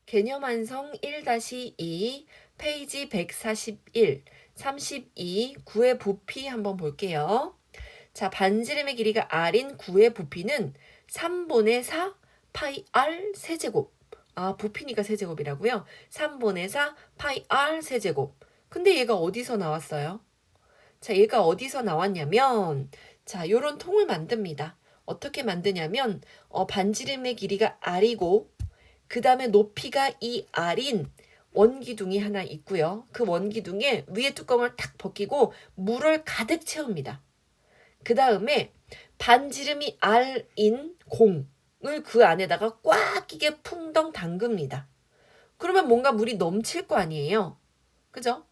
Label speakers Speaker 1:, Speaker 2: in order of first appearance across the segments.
Speaker 1: 개념 완성 1-2 페이지 141 32 9의 부피 한번 볼게요. 자, 반지름의 길이가 r인 9의 부피는 3분의 4 파이 r 세제곱. 아, 부피니까 세제곱이라고요? 3분의 4 파이 r 세제곱. 근데 얘가 어디서 나왔어요? 자, 얘가 어디서 나왔냐면 자, 요런 통을 만듭니다. 어떻게 만드냐면 반지름의 길이가 r이고 그 다음에 높이가 2r인 원기둥이 하나 있고요. 그 원기둥에 위에 뚜껑을 탁 벗기고 물을 가득 채웁니다. 그 다음에 반지름이 r인 공을 그 안에다가 꽉 끼게 풍덩 담급니다. 그러면 뭔가 물이 넘칠 거 아니에요. 그죠?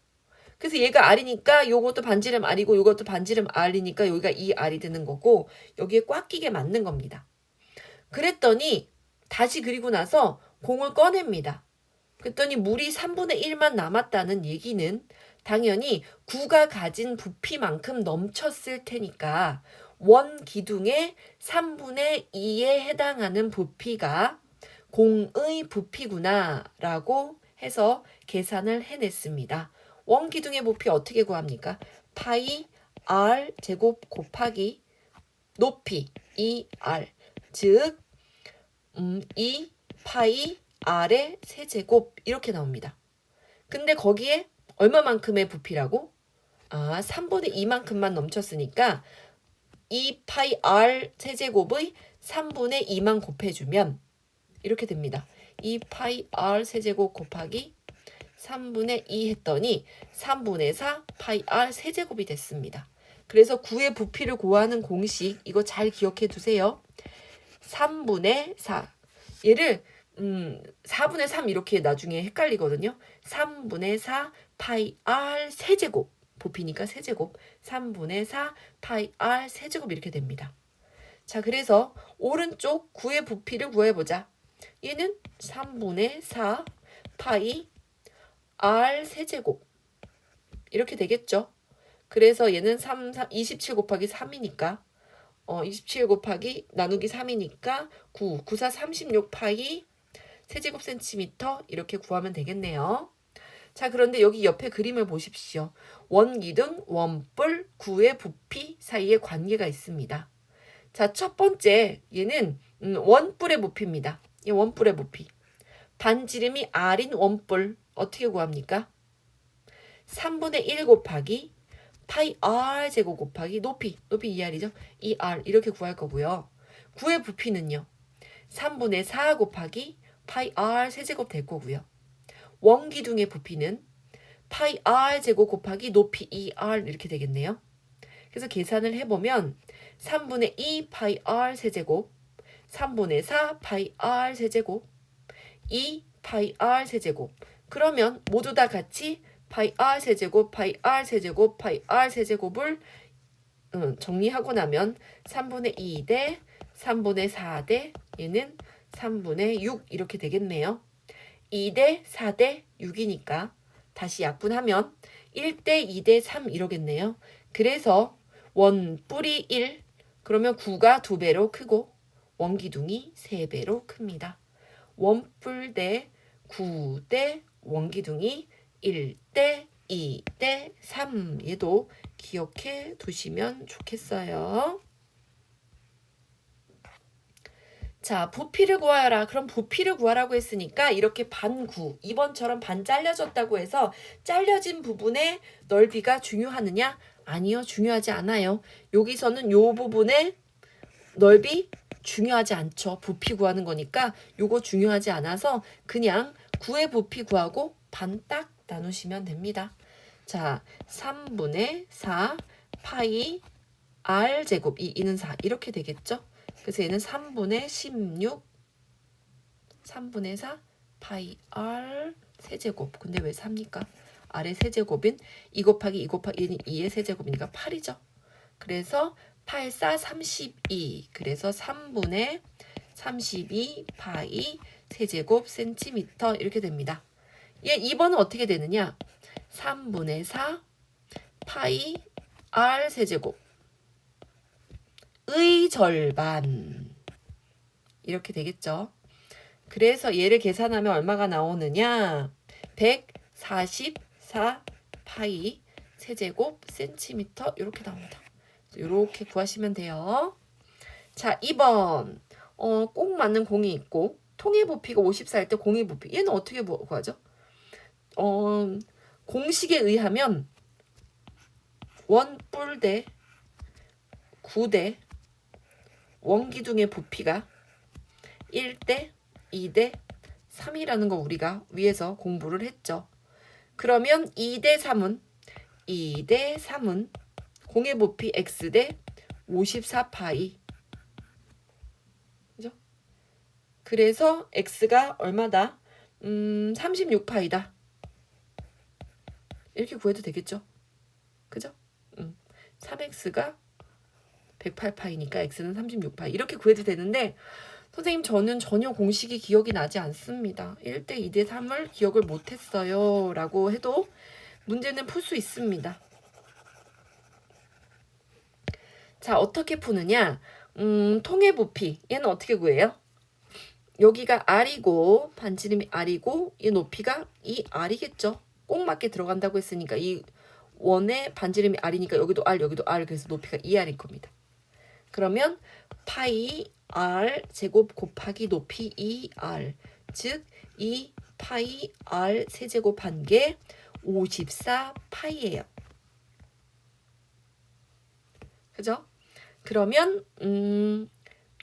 Speaker 1: 그래서 얘가 r이니까 요것도 반지름 r이고 요것도 반지름 r이니까 여기가 2r이 되는 거고 여기에 꽉 끼게 맞는 겁니다. 그랬더니 다시 그리고 나서 공을 꺼냅니다. 그랬더니 물이 3분의 1만 남았다는 얘기는 당연히 9가 가진 부피만큼 넘쳤을 테니까 원 기둥의 3분의 2에 해당하는 부피가 공의 부피구나 라고 해서 계산을 해냈습니다. 원 기둥의 부피 어떻게 구합니까? 파이 r 제곱 곱하기 높이 2r 즉 2 파이 r의 세제곱 이렇게 나옵니다. 근데 거기에 얼마만큼의 부피라고? 3분의 2만큼만 넘쳤으니까 2 파이 r 세제곱의 3분의 2만 곱해주면 이렇게 됩니다. 2 파이 r 세제곱 곱하기 3분의 2 했더니 3분의 4 파이 r 세제곱이 됐습니다. 그래서 9의 부피를 구하는 공식 이거 잘 기억해 두세요. 3분의 4 얘를 4분의 3 이렇게 나중에 헷갈리거든요. 3분의 4 파이 r 세제곱 부피니까 세제곱 3분의 4 파이 r 세제곱 이렇게 됩니다. 자, 그래서 오른쪽 9의 부피를 구해보자. 얘는 3분의 4 파이 r 세제곱 이렇게 되겠죠. 그래서 얘는 27 곱하기 3이니까 27 곱하기 나누기 3이니까 9, 94, 36 파이 세제곱 센티미터 이렇게 구하면 되겠네요. 자, 그런데 여기 옆에 그림을 보십시오. 원기둥, 원뿔, 9의 부피 사이에 관계가 있습니다. 자, 첫 번째 얘는 원뿔의 부피입니다. 이 원뿔의 부피. 반지름이 r인 원뿔 어떻게 구합니까? 3분의 1 곱하기 파이 r 제곱 곱하기 높이 2r이죠. 2r 이렇게 구할 거고요. 9의 부피는요. 3분의 4 곱하기 파이 r 세제곱 될 거고요. 원기둥의 부피는 파이 r 제곱 곱하기 높이 2r 이렇게 되겠네요. 그래서 계산을 해보면 3분의 2 파이 r 세제곱 3분의 4 파이 r 세제곱 2 파이 r 세제곱 그러면 모두 다 같이 파이 r 세제곱 파이 r 세제곱 파이 r 세제곱을 정리하고 나면 3분의 2 대 3분의 4 대 얘는 3분의 6 이렇게 되겠네요. 2 대 4 대 6이니까 다시 약분하면 1 대 2 대 3 이러겠네요. 그래서 원뿔이 1 그러면 9가 2배로 크고 원기둥이 3배로 큽니다. 원뿔 대 9 대 원기둥이 1대 2대 3 얘도 기억해 두시면 좋겠어요. 자, 부피를 구하라. 그럼 부피를 구하라고 했으니까 이렇게 반구, 2번처럼 반 잘려졌다고 해서 잘려진 부분의 넓이가 중요하느냐? 아니요, 중요하지 않아요. 여기서는 요 부분의 넓이 중요하지 않죠. 부피 구하는 거니까 요거 중요하지 않아서 그냥 9의 부피 구하고 반 딱 나누시면 됩니다. 자, 3분의 4 파이 r 제곱 이는 4 이렇게 되겠죠. 그래서 얘는 3분의 16 3분의 4 파이 r 세제곱. 근데 왜 3입니까? r의 세제곱인 2 곱하기 2 곱하기 얘는 2의 세제곱이니까 8이죠. 그래서 8, 4, 32 그래서 3분의 32 파이 세제곱 센티미터 이렇게 됩니다. 얘 2번은 어떻게 되느냐? 3분의 4 파이 r 세제곱 의 절반 이렇게 되겠죠. 그래서 얘를 계산하면 얼마가 나오느냐? 144 파이 세제곱 센티미터 이렇게 나옵니다. 이렇게 구하시면 돼요. 자, 2번. 꼭 맞는 공이 있고 통의 부피가 54일 때 공의 부피. 얘는 어떻게 구하죠? 공식에 의하면 원뿔 대 9대 원기둥의 부피가 1대 2대 3이라는 거 우리가 위에서 공부를 했죠. 그러면 2대 3은 공의 부피 x대 54파이. 그죠? 그래서 x가 얼마다? 36파이다. 이렇게 구해도 되겠죠? 그죠? 3x가 108파이니까 x는 36파이. 이렇게 구해도 되는데 선생님 저는 전혀 공식이 기억이 나지 않습니다. 1대 2대 3을 기억을 못했어요. 라고 해도 문제는 풀 수 있습니다. 자, 어떻게 푸느냐? 통의 부피. 얘는 어떻게 구해요? 여기가 R이고 반지름이 R이고 이 높이가 이 R이겠죠. 꼭 맞게 들어간다고 했으니까 이 원의 반지름이 R이니까 여기도 R 여기도 R 그래서 높이가 2R일 겁니다. 그러면 파이 R 제곱 곱하기 높이 2R 즉 2 파이 R 세제곱한 게 54파이예요. 그죠? 그러면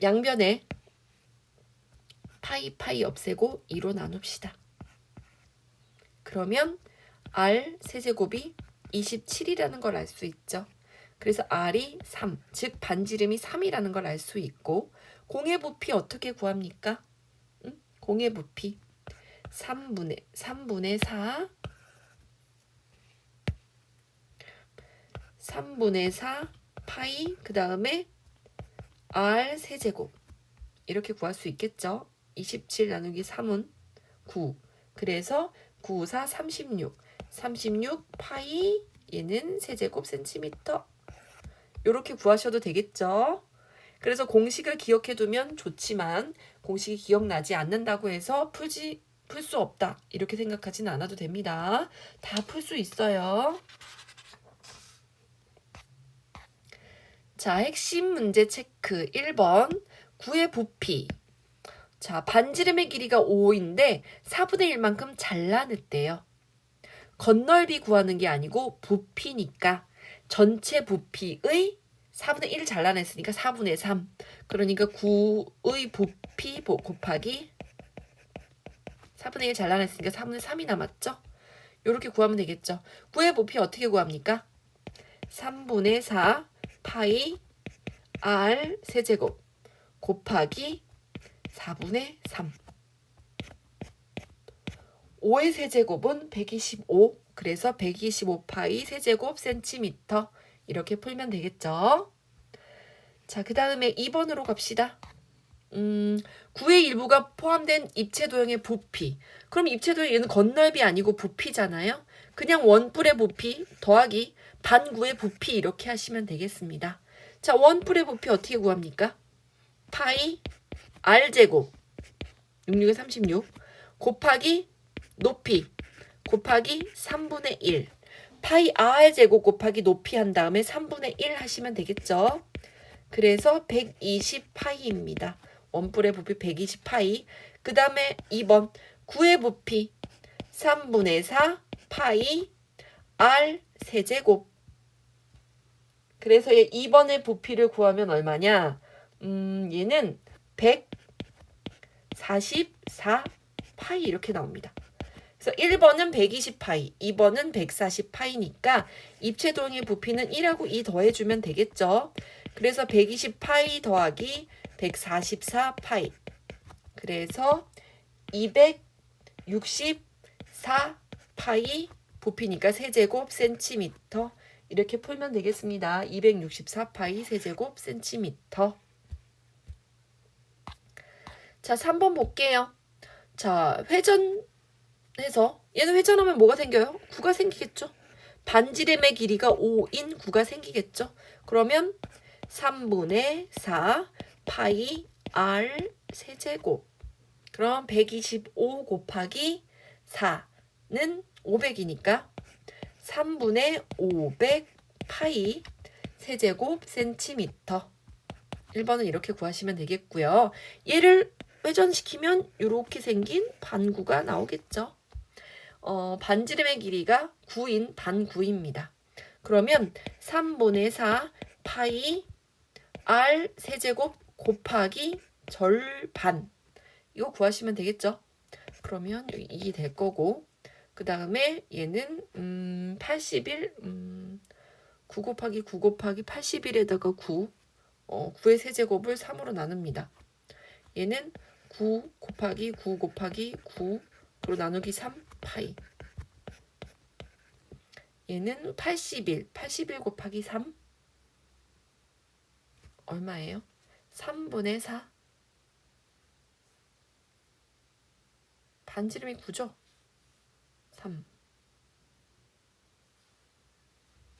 Speaker 1: 양변에 파이 없애고 2로 나눕시다. 그러면 R 세제곱이 27이라는 걸 알 수 있죠. 그래서 R이 3, 즉 반지름이 3이라는 걸 알 수 있고 공의 부피 어떻게 구합니까? 공의 부피 3분의 4 파이 그 다음에 R 세제곱 이렇게 구할 수 있겠죠. 27 나누기 3은 9 그래서 9, 4, 36 파이 얘는 세제곱 센티미터 이렇게 구하셔도 되겠죠. 그래서 공식을 기억해 두면 좋지만 공식이 기억나지 않는다고 해서 풀 수 없다 이렇게 생각하진 않아도 됩니다. 다 풀 수 있어요. 자, 핵심 문제 체크 1번 구의 부피. 자, 반지름의 길이가 5인데 4분의 1만큼 잘라냈대요. 건널비 구하는 게 아니고 부피니까 전체 부피의 4분의 1을 잘라냈으니까 4분의 3. 그러니까 9의 부피 곱하기 4분의 1 잘라냈으니까 4분의 3이 남았죠? 이렇게 구하면 되겠죠. 9의 부피 어떻게 구합니까? 3분의 4 파이 R 세제곱 곱하기 4분의 3. 5의 세제곱은 125. 그래서 125파이 세제곱 센티미터. 이렇게 풀면 되겠죠. 자, 그 다음에 2번으로 갑시다. 9의 일부가 포함된 입체 도형의 부피. 그럼 입체 도형 얘는 건널비 아니고 부피잖아요. 그냥 원뿔의 부피 더하기 반구의 부피 이렇게 하시면 되겠습니다. 자, 원뿔의 부피 어떻게 구합니까? 파이 R제곱 66에 36 곱하기 높이 곱하기 3분의 1 파이 R제곱 곱하기 높이 한 다음에 3분의 1 하시면 되겠죠. 그래서 120파이입니다. 원뿔의 부피 120파이. 그 다음에 2번 9의 부피 3분의 4 파이 R 세제곱. 그래서 2번의 부피를 구하면 얼마냐? 얘는 144파이 이렇게 나옵니다. 그래서 1번은 120파이, 2번은 140파이니까 입체도형의 부피는 1하고 2 더해주면 되겠죠. 그래서 120파이 더하기 144파이. 그래서 264파이 부피니까 세제곱 센티미터. 이렇게 풀면 되겠습니다. 264파이 세제곱 센티미터. 자, 3번 볼게요. 자, 회전해서 얘는 회전하면 뭐가 생겨요? 9가 생기겠죠? 반지름의 길이가 5인 9가 생기겠죠? 그러면 3분의 4 파이 R 세제곱 그럼 125 곱하기 4는 500이니까 3분의 500 파이 세제곱 센티미터. 1번은 이렇게 구하시면 되겠고요. 얘를 회전시키면 이렇게 생긴 반구가 나오겠죠. 반지름의 길이가 9인 반구입니다. 그러면 3분의 4 파이 r 세제곱 곱하기 절반. 이거 구하시면 되겠죠. 그러면 여기 2이 될 거고, 그 다음에 얘는 81, 9 곱하기 9 곱하기 81에다가 9, 9의 세제곱을 3으로 나눕니다. 얘는 9 곱하기 9 곱하기 9로 나누기 3 파이. 얘는 81 곱하기 3 얼마예요? 3분의 4. 반지름이 9죠? 3.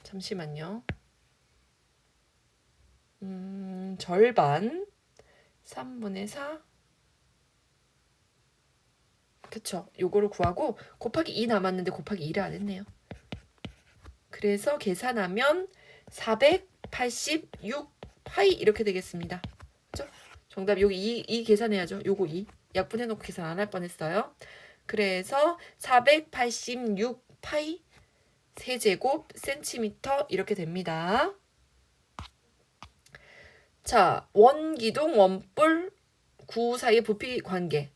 Speaker 1: 잠시만요. 절반 3분의 4. 그쵸? 요거를 구하고 곱하기 2 남았는데 곱하기 2를 안 했네요. 그래서 계산하면 486 파이 이렇게 되겠습니다. 그죠? 정답 여기 2 계산해야죠. 요거 2. 약분해놓고 계산 안 할 뻔했어요. 그래서 486 파이 세제곱 센티미터 이렇게 됩니다. 자, 원기둥, 원뿔, 구 사이의 부피 관계.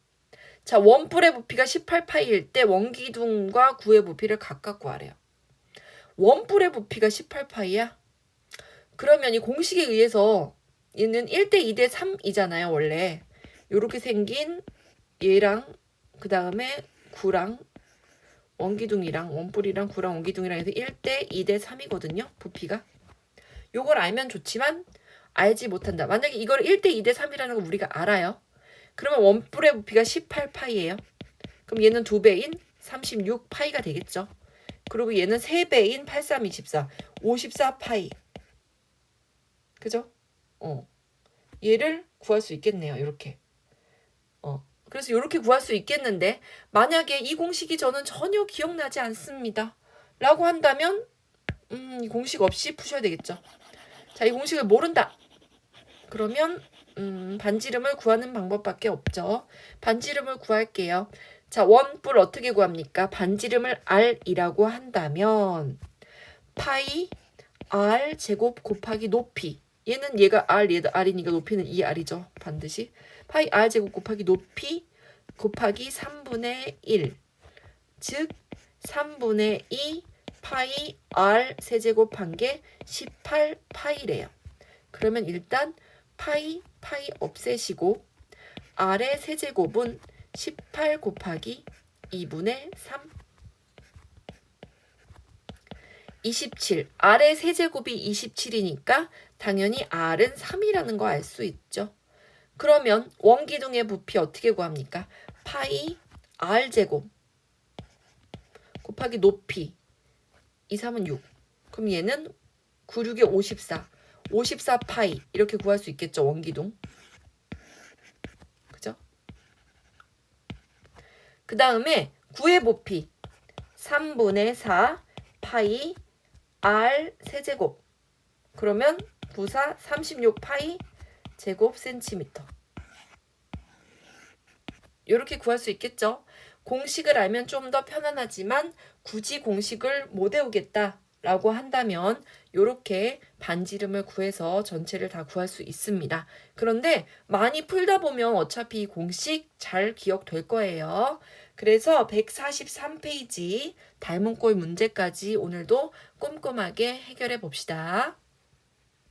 Speaker 1: 자, 원뿔의 부피가 18파이일 때 원기둥과 구의 부피를 각각 구하래요. 원뿔의 부피가 18파이야? 그러면 이 공식에 의해서 얘는 1대 2대 3이잖아요, 원래. 요렇게 생긴 얘랑 그 다음에 구랑 원기둥이랑 원뿔이랑 구랑 원기둥이랑 해서 1대 2대 3이거든요, 부피가. 요걸 알면 좋지만 알지 못한다. 만약에 이걸 1대 2대 3이라는 걸 우리가 알아요. 그러면 원뿔의 부피가 18파이예요. 그럼 얘는 2배인 36파이가 되겠죠. 그리고 얘는 3배인 83, 24, 54파이. 그죠? 얘를 구할 수 있겠네요. 이렇게. 그래서 이렇게 구할 수 있겠는데 만약에 이 공식이 저는 전혀 기억나지 않습니다. 라고 한다면 이 공식 없이 푸셔야 되겠죠. 자, 이 공식을 모른다. 그러면 반지름을 구하는 방법밖에 없죠. 반지름을 구할게요. 자, 원뿔 어떻게 구합니까? 반지름을 r이라고 한다면 파이 r 제곱 곱하기 높이. 얘는 얘가 r, 얘도 r이니까 높이는 2r이죠. 반드시. 파이 r 제곱 곱하기 높이 곱하기 3분의 1. 즉 3분의 2 파이 r 세제곱한 게 18파이래요. 그러면 일단 파이 없애시고 r의 세제곱은 18 곱하기 2분의 3. 27. r의 세제곱이 27이니까 당연히 r은 3이라는 거 알 수 있죠. 그러면 원기둥의 부피 어떻게 구합니까? 파이 r제곱 곱하기 높이 2, 3은 6. 그럼 얘는 9, 6에 54. 54파이 이렇게 구할 수 있겠죠. 원기둥. 그죠? 그 다음에 9의 부피 3분의 4 파이 r 세제곱. 그러면 9사 36파이 제곱 센티미터. 이렇게 구할 수 있겠죠. 공식을 알면 좀 더 편안하지만 굳이 공식을 못 외우겠다 라고 한다면 이렇게 반지름을 구해서 전체를 다 구할 수 있습니다. 그런데 많이 풀다 보면 어차피 공식 잘 기억될 거예요. 그래서 143페이지 닮은꼴 문제까지 오늘도 꼼꼼하게 해결해 봅시다.